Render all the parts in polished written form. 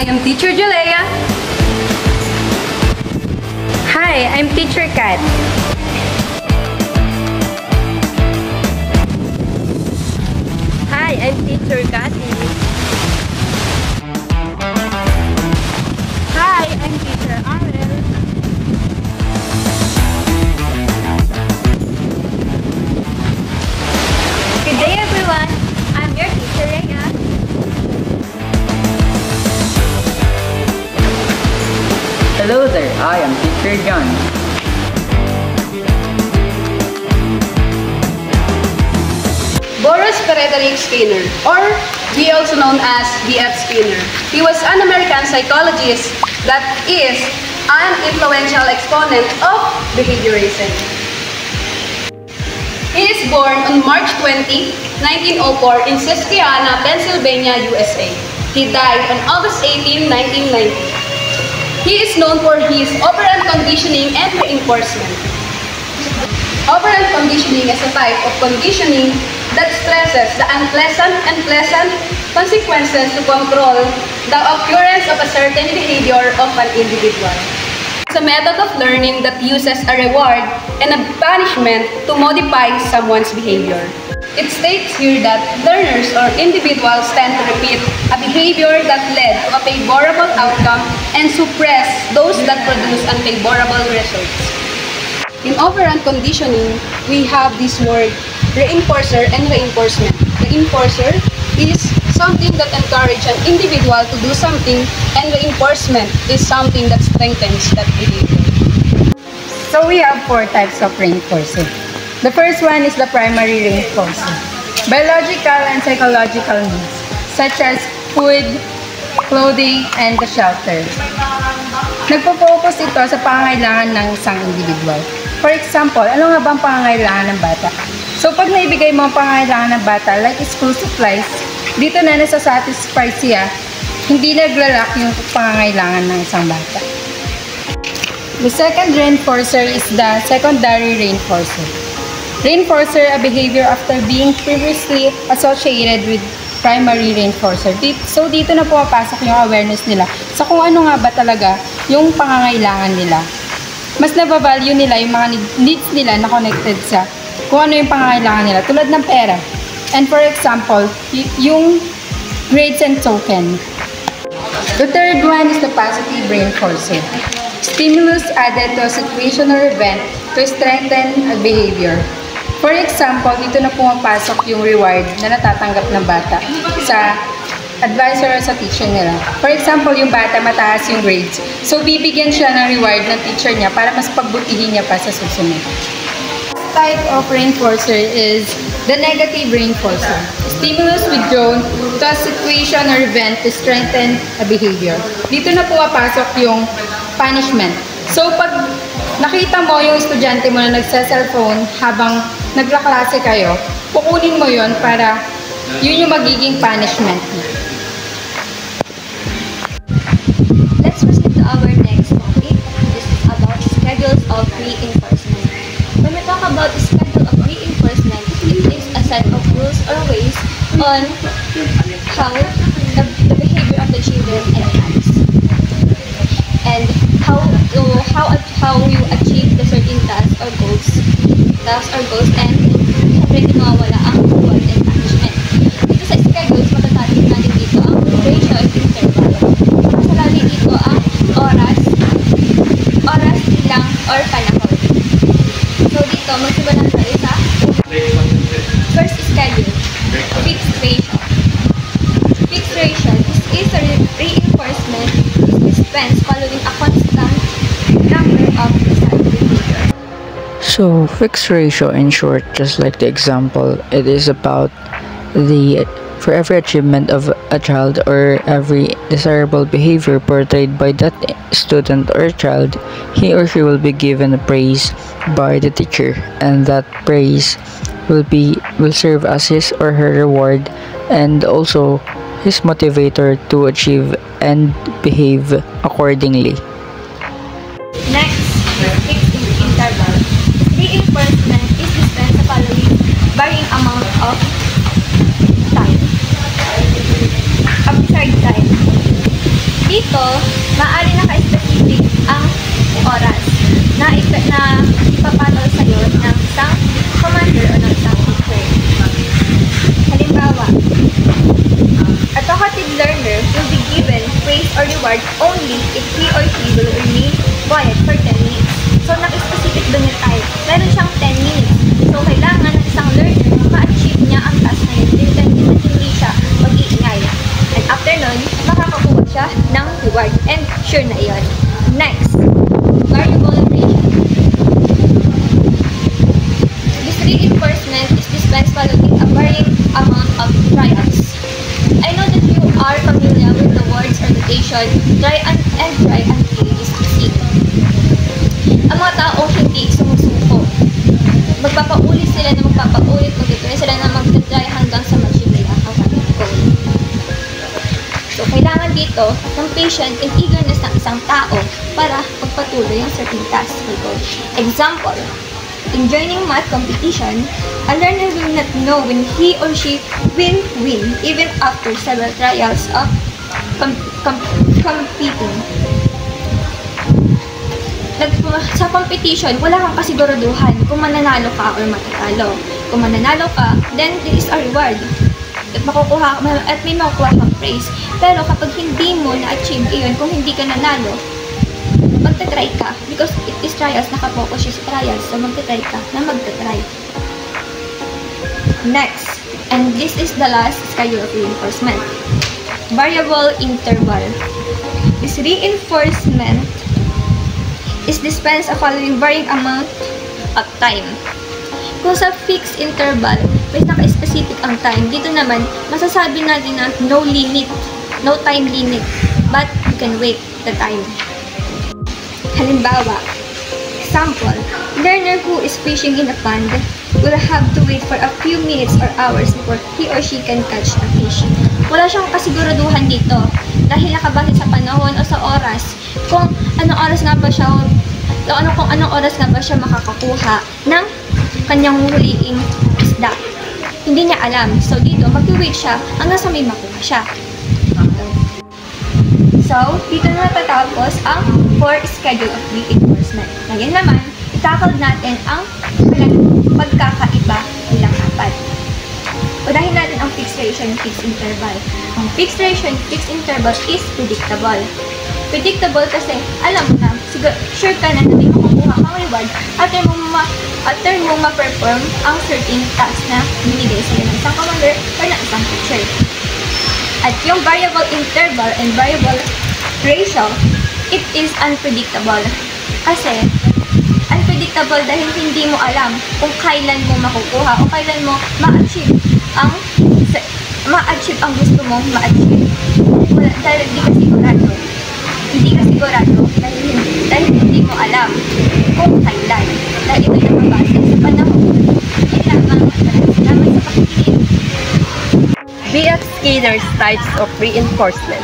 I am Teacher Jalea. Hi, I'm Teacher Kat. Hi, I'm Teacher Kathy. Hi, I'm Teacher Arel. Good day, everyone. I'm your teacher, Rhea. Hello there, I am Teacher John. Boris Frederick Skinner, or he also known as B.F. Skinner. He was an American psychologist that is an influential exponent of behaviorism. He is born on March 20, 1904 in Susquehanna, Pennsylvania, USA. He died on August 18, 1990. He is known for his operant conditioning and reinforcement. Operant conditioning is a type of conditioning that stresses the unpleasant and pleasant consequences to control the occurrence of a certain behavior of an individual. It's a method of learning that uses a reward and a punishment to modify someone's behavior. It states here that learners or individuals tend to repeat a behavior that led to a favorable outcome and suppress those that produce unfavorable results. In operant conditioning, we have this word reinforcer and reinforcement. Reinforcer is something that encourages an individual to do something, and reinforcement is something that strengthens that behavior. So we have 4 types of reinforcing. The first one is the primary reinforcing. Biological and psychological needs, such as food, clothing, and the shelter. Nagpo-focus ito sa pangangailangan ng isang individual. For example, ano nga bang pangangailangan ng bata? So pag naibigay mo ang pangangailangan ng bata, like school supplies, dito na nasa-satisfy siya, hindi naglalak yung pangangailangan ng isang bata. The second reinforcer is the secondary reinforcer. Reinforcer a behavior after being previously associated with primary reinforcer. So dito na pumapasok yung awareness nila sa kung ano nga ba talaga yung pangangailangan nila. Mas nabavalue nila yung mga needs nila na connected sa kung ano yung pangangailangan nila, tulad ng pera. And for example, yung grades and token. The third one is the positive reinforcer. Stimulus added to a situation or event to strengthen a behavior. For example, dito na pumapasok yung reward na natatanggap ng bata sa advisor or sa teacher nila. For example, yung bata mataas yung grades. So, bibigyan siya ng reward ng teacher niya para mas pagbutihin niya pa sa susunod. Type of reinforcer is the negative reinforcer. Stimulus withdrawn to a situation or event to strengthen a behavior. Dito na pumapasok yung punishment. So, pag nakita mo yung estudyante mo na nagsa-cellphone habang naglaklase kayo, kukunin mo yon para yun yung magiging punishment niya. Let's proceed to our next topic. This is about schedules of reinforcement. When we talk about the schedule of reinforcement, it is a set of rules or ways on how the behavior of the children enhance and how you achieve the certain tasks or goals and syempre hindi mawawala ang reward and punishment. Dito sa schedules, matatatin natin dito ang ratio at interval. Kasali dito ang oras, bilang, or panahon. So dito, magsimulan tayo sa first schedule, fixed ratio. Fixed ratio is a reinforcement dispensed following a constant number of desired behavior. So, fixed ratio in short, just like the example, it is about for every achievement of a child or every desirable behavior portrayed by that student or child, he or she will be given a praise by the teacher, and that praise will serve as his or her reward and also his motivator to achieve and behave accordingly. Next, fixed interval. Reinforcement is dispensed sa following varying amount of time. Upside time. maaari naka-specific ang oras na ipapatol sa'yo ng isang commander o ng isang teacher. Halimbawa, a talkative learner will be given praise or reward only if he or she will remain quiet for 10 minutes. So, naka-specific doon yung time. Meron siyang 10 minutes. So, kailangan ng isang learner ma-achieve niya ang task na yun. Hindi siya mag-iingay. And after nun, makakakuha siya ng reward. And sure na iyon. Next, variable ratio. This reinforcement is dispensed following a varying amount of trials. I know that you are familiar with the words or notation, try until you succeed. Ang mga taong hindi sumusuko, magpapaulit sila na magpapaulit, magtitry sila na magtitry hanggang sa ma-achieve nila ang kanilang goal. So, kailangan dito ng patient and eagerness ng isang tao para magpatuloy ang certain task or goal. Example, in joining math competition, a learner will not know when he or she will win even after several trials of competing. Sa competition, wala kang kasiguraduhan kung mananalo ka or matatalo. Kung mananalo ka, then there is a reward. At may makukuha kang praise. Pero kapag hindi mo na-achieve iyon, kung hindi ka nanalo, magta-try ka. Because it is trials, nakapokus siya sa trials. So magta-try ka na magta-try. Next, and this is the last schedule of reinforcement. Variable interval. This reinforcement is dispensed following varying amount of time. Kung sa fixed interval, may naka-specific ang time. Dito naman, masasabi natin na no limit, no time limit, but you can wait the time. Halimbawa, example, learner who is fishing in a pond will have to wait for a few minutes or hours before he or she can catch a fish. Wala siyang kasiguraduhan dito dahil nakabase sa panahon o sa oras kung anong oras nga ba siya makakakuha ng kanyang huliing isda. Hindi niya alam. So, dito, mag-wait siya hanggang sa may makuha siya. So, dito na natatapos ang 4 schedule of reinforcement. Ngayon naman, itakal natin ang pagkakaiba nilang apat. Unahin natin ang fixed ratio and fixed interval. Ang fixed ratio and fixed interval is predictable. Predictable kasi alam mo na, sure ka na may makukuha kang reward after mo ma-perform ang certain task na binigay sa'yo ng isang commander or ng isang teacher. At yung variable interval and variable ratio, it is unpredictable. Kasi, unpredictable dahil hindi mo alam kung kailan mo makukuha o kailan mo ma-achieve ang gusto mong ma-achieve. Dahil hindi ka sigurado. Hindi ka sigurado dahil hindi mo alam kung kailan. Dahil ito'y nakabase sa panahon. Kailangan sa pakikinig. BF Skinner's types of reinforcement.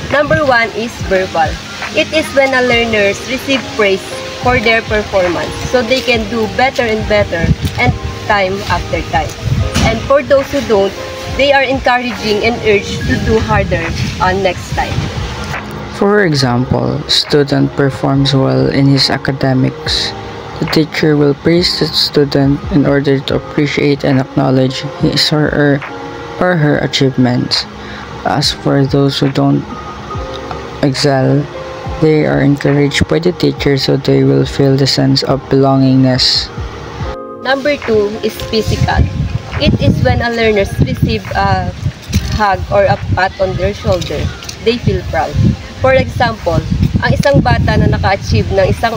Number 1 is verbal. It is when a learners receive praise for their performance so they can do better and better and time after time. And for those who don't, they are encouraging and urged to do harder on next time. For example, student performs well in his academics. The teacher will praise the student in order to appreciate and acknowledge his or her achievements. As for those who don't excel, they are encouraged by the teacher so they will feel the sense of belongingness. Number 2 is physical. It is when a learner receive a hug or a pat on their shoulder, they feel proud. For example, ang isang bata na naka-achieve ng isang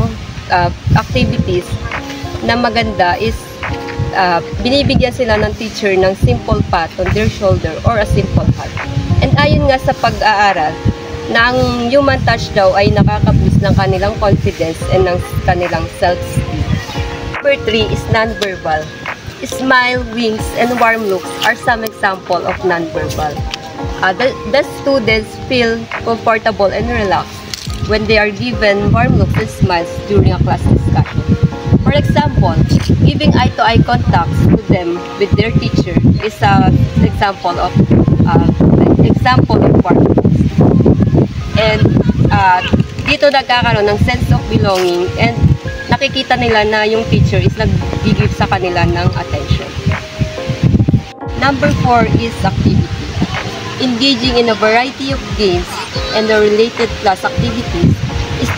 activities na maganda is binibigyan sila ng teacher ng simple pat on their shoulder or a simple hug. And ayon nga sa pag-aaral, na ang human touch daw ay nakaka-boost ng kanilang confidence and ng kanilang self-esteem. Number 3 is non-verbal. Smile, winks, and warm looks are some example of non-verbal. The students feel comfortable and relaxed when they are given warm looks and smiles during a class discussion. For example, giving eye-to-eye contacts to them with their teacher is an example of warm looks. And dito nagkakaroon ng sense of belonging and nakikita nila na yung teacher is nag-give sa kanila ng attention. Number 4 is activity. Engaging in a variety of games and the related class activities,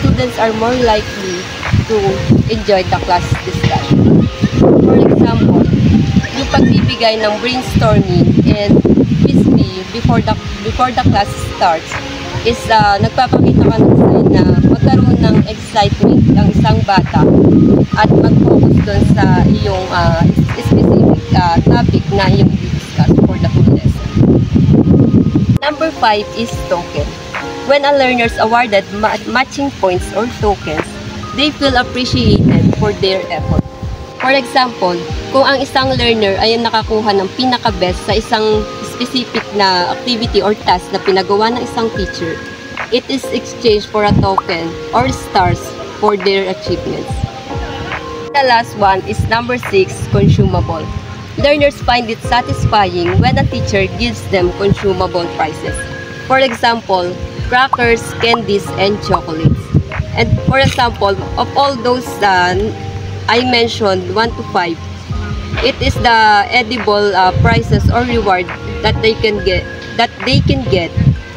students are more likely to enjoy the class discussion. For example, yung pagbibigay ng brainstorming and quiz before the class starts is nagpapakita ka ng sign na magkaroon ng excitement ang isang bata at mag-focus doon sa iyong specific topic na iyong discuss for the whole lesson. Number 5 is token. When a learner is awarded matching points or tokens, they feel appreciated for their effort. For example, kung ang isang learner ay nakakuha ng pinaka-best sa isang specific na activity or task na pinagawa ng isang teacher, it is exchanged for a token or stars for their achievements. The last one is number 6, consumable. Learners find it satisfying when a teacher gives them consumable prizes. For example, crackers, candies, and chocolates. And for example, of all those I mentioned 1 to 5, it is the edible prizes or reward that they can get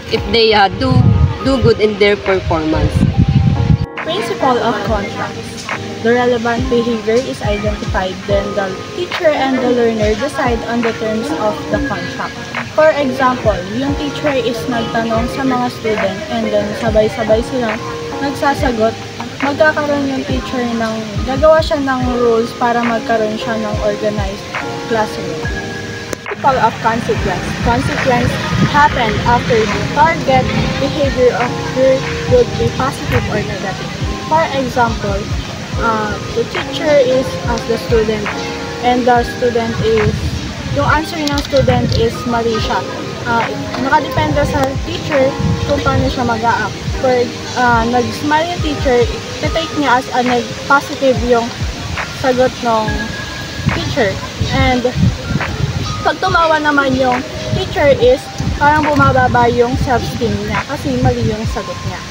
if they do good in their performance. Principle of contracts. The relevant behavior is identified, then the teacher and the learner decide on the terms of the contract. For example, yung teacher is nagtanong sa mga student and then sabay-sabay silang nagsasagot, magkakaroon yung teacher ng, gagawa siya ng rules para magkaroon siya ng organized classroom. Principle of consequence. Consequence happen after the target behavior of group would be positive or negative. For example, the teacher is as the student and the student is, yung answer ng student is mali siya. Nakadepende sa teacher kung paano siya mag-a-act. For nag-smile yung teacher, i-take niya as a positive yung sagot ng teacher. And pag tumawa naman yung teacher is parang bumababa yung self-esteem niya kasi mali yung sagot niya.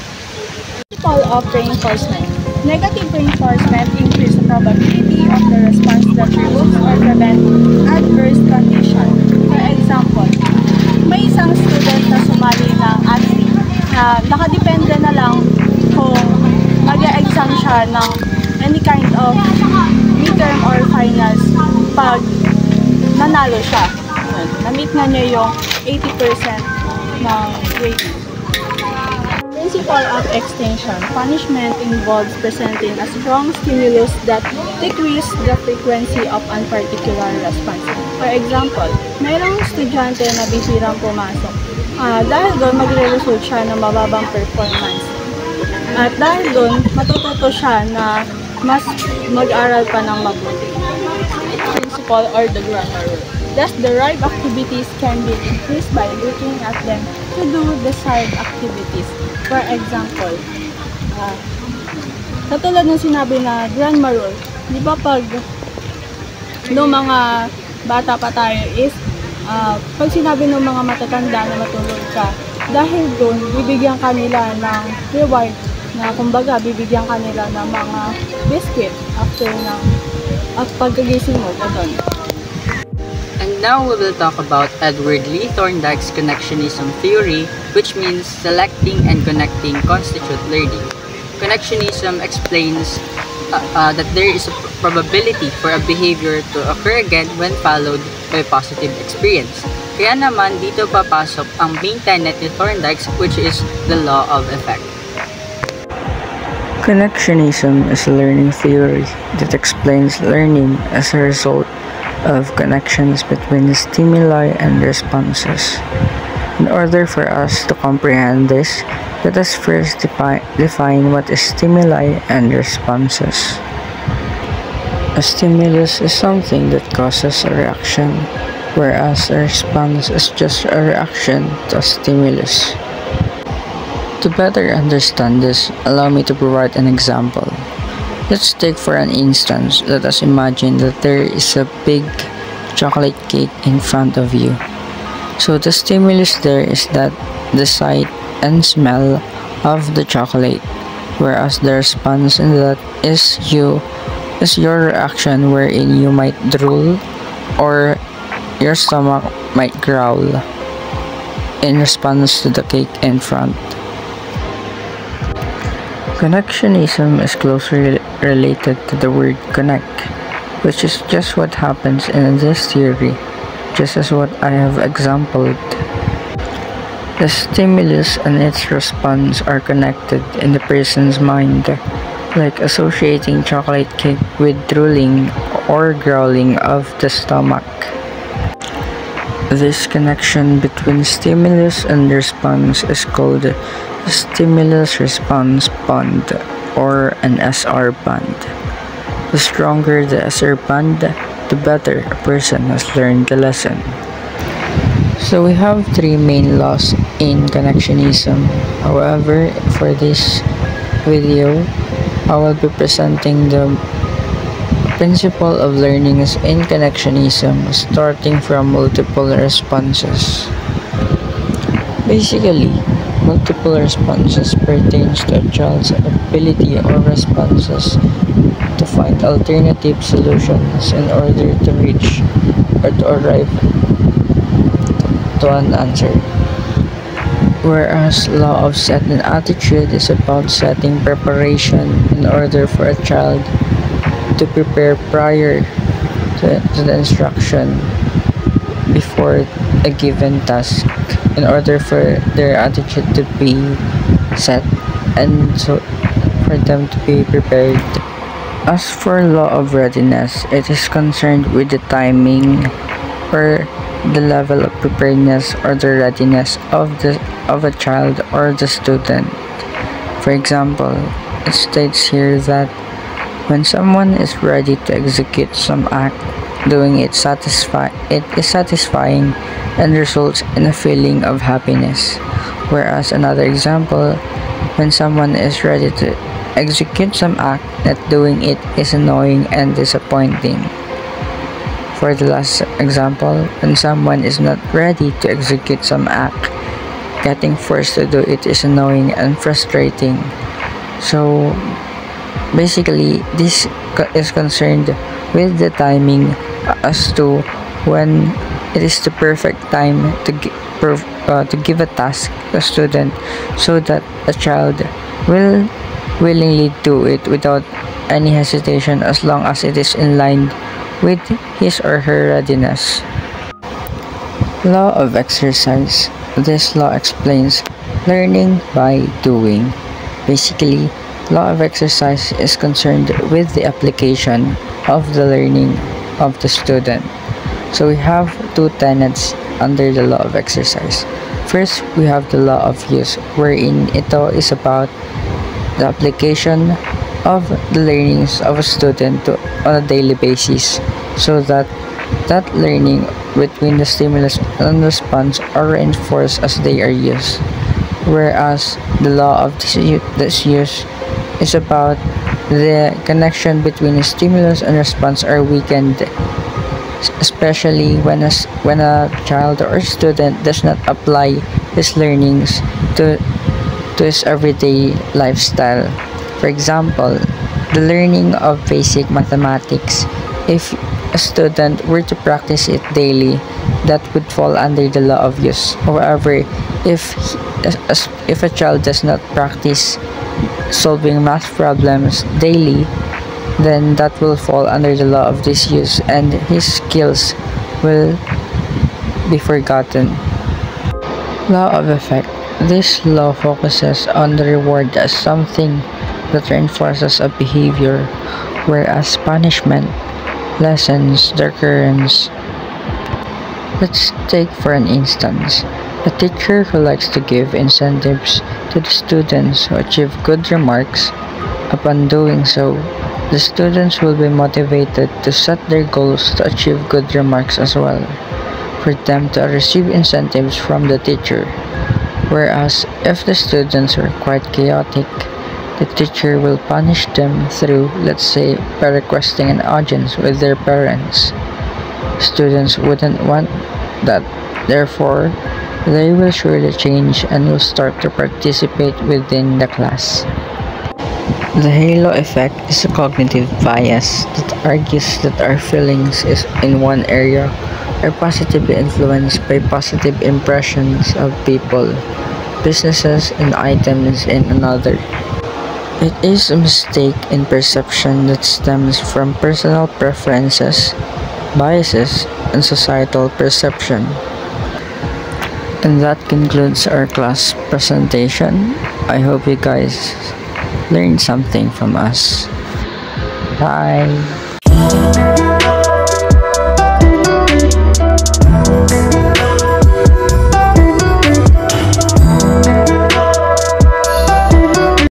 Principle of reinforcement. Negative reinforcement increases the probability of the response that removes or prevents adverse condition. For example, may isang student na sumali ng ATSI. Nakadepende na lang kung mag-e-exam siya ng any kind of midterm or finals pag nanalo siya. Na-meet na niya yung 80% ng grading. Principle of extinction. Punishment involves presenting a strong stimulus that decreases the frequency of a particular response. For example, mayroong estudyante na bihirang pumasok. Dahil doon, magre-result siya ng mababang performance. At dahil doon, matututo siya na mas mag-aral pa ng mabuti. Principle or the grammar rule. Thus, the right activities can be increased by looking at them to do desired activities. For example, katulad ng sinabi na grammar rule, di ba pag no mga bata pa tayo is pag sinabi ng mga matatanda na matulog ka, dahil doon, bibigyan kanila ng reward na kumbaga, bibigyan kanila ng mga biscuit after ng pagkagising mo, ganun. And now we will talk about Edward Lee Thorndike's connectionism theory, which means selecting and connecting constitute learning. Connectionism explains that there is a probability for a behavior to occur again when followed by positive experience. Kaya naman dito papasok ang main tenet ni Thorndike, which is the law of effect. Connectionism is a learning theory that explains learning as a result of connections between stimuli and responses. In order for us to comprehend this, let us first define what is stimuli and responses. A stimulus is something that causes a reaction, whereas a response is just a reaction to a stimulus. To better understand this, allow me to provide an example. Let's take for an instance, let us imagine that there is a big chocolate cake in front of you. So the stimulus there is that the sight and smell of the chocolate, whereas the response in that is your reaction wherein you might drool or your stomach might growl in response to the cake in front. Connectionism is closely related to the word connect, which is just what happens in this theory, just as what I have exampled. The stimulus and its response are connected in the person's mind, like associating chocolate cake with drooling or growling of the stomach. This connection between stimulus and response is called the stimulus-response bond, or an SR bond. The stronger the SR bond, the better a person has learned the lesson. So we have three main laws in connectionism. However, for this video, I will be presenting the principle of learnings in connectionism starting from multiple responses. Basically, multiple responses pertains to a child's ability or responses to find alternative solutions in order to reach or to arrive to an answer. Whereas law of set and attitude is about setting preparation in order for a child to prepare prior to the instruction before a given task in order for their attitude to be set and so for them to be prepared. As for law of readiness, it is concerned with the timing or the level of preparedness or the readiness of a child or the student. For example, it states here that when someone is ready to execute some act, doing it is satisfying and results in a feeling of happiness. Whereas another example, when someone is ready to execute some act, that doing it is annoying and disappointing. For the last example, when someone is not ready to execute some act, getting forced to do it is annoying and frustrating. So basically, this is concerned with the timing as to when it is the perfect time to give a task to a student so that a child will willingly do it without any hesitation as long as it is in line with his or her readiness. Law of exercise. This law explains learning by doing. Basically, law of exercise is concerned with the application of the learning of the student. So we have two tenets under the law of exercise. First, we have the law of use, wherein ito is about the application of the learnings of a student on a daily basis, so that learning between the stimulus and response are reinforced as they are used. Whereas the law of this use is about the connection between the stimulus and response are weakened, especially when a child or student does not apply his learnings to his everyday lifestyle. For example, the learning of basic mathematics, if a student were to practice it daily, that would fall under the law of use. However, if a child does not practice solving math problems daily, then that will fall under the law of disuse and his skills will be forgotten. Law of effect. This law focuses on the reward as something that reinforces a behavior, whereas punishment lessens the occurrence. Let's take for an instance a teacher who likes to give incentives to the students who achieve good remarks. Upon doing so, the students will be motivated to set their goals to achieve good remarks as well, for them to receive incentives from the teacher. Whereas if the students are quite chaotic, the teacher will punish them through, let's say, by requesting an audience with their parents. Students wouldn't want that. Therefore, they will surely change and will start to participate within the class. The halo effect is a cognitive bias that argues that our feelings is in one area are positively influenced by positive impressions of people, businesses, and items in another. It is a mistake in perception that stems from personal preferences, biases, and societal perception. And that concludes our class presentation. I hope you guys learned something from us. Bye!